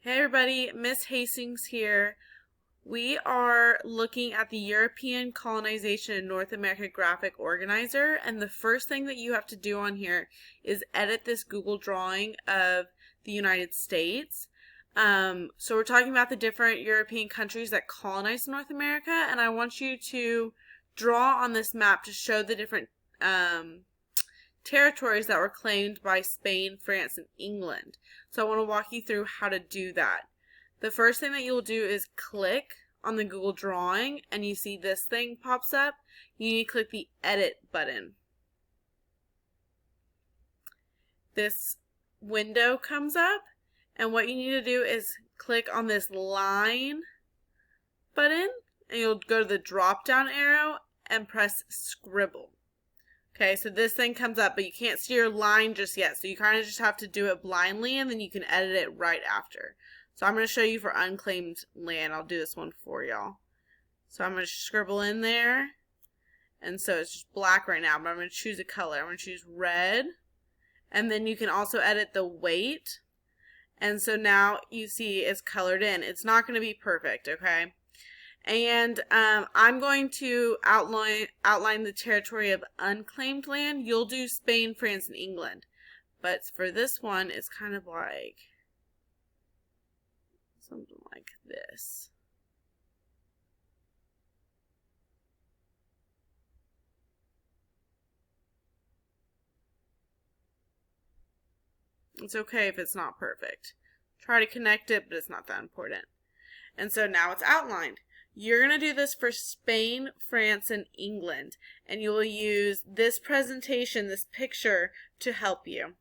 Hey everybody, Miss Hastings here. We are looking at the European Colonization in North America graphic organizer, and the first thing that you have to do on here is edit this Google drawing of the United States. So we're talking about the different European countries that colonized North America, and I want you to draw on this map to show the different territories that were claimed by Spain, France, and England. So I want to walk you through how to do that. The first thing that you'll do is click on the Google drawing and you see this thing pops up. You need to click the edit button. This window comes up and what you need to do is click on this line button and you'll go to the drop down arrow and press scribble. Okay, so this thing comes up, but you can't see your line just yet. So you kind of just have to do it blindly, and then you can edit it right after. So I'm going to show you for unclaimed land. I'll do this one for y'all. So I'm going to scribble in there. And so it's just black right now, but I'm going to choose a color. I'm going to choose red. And then you can also edit the weight. And so now you see it's colored in. It's not going to be perfect, okay? And I'm going to outline the territory of unclaimed land. You'll do Spain, France, and England. But for this one, it's kind of like something like this. It's okay if it's not perfect. Try to connect it, but it's not that important. And so now it's outlined. You're going to do this for Spain, France, and England, and you will use this presentation, this picture, to help you.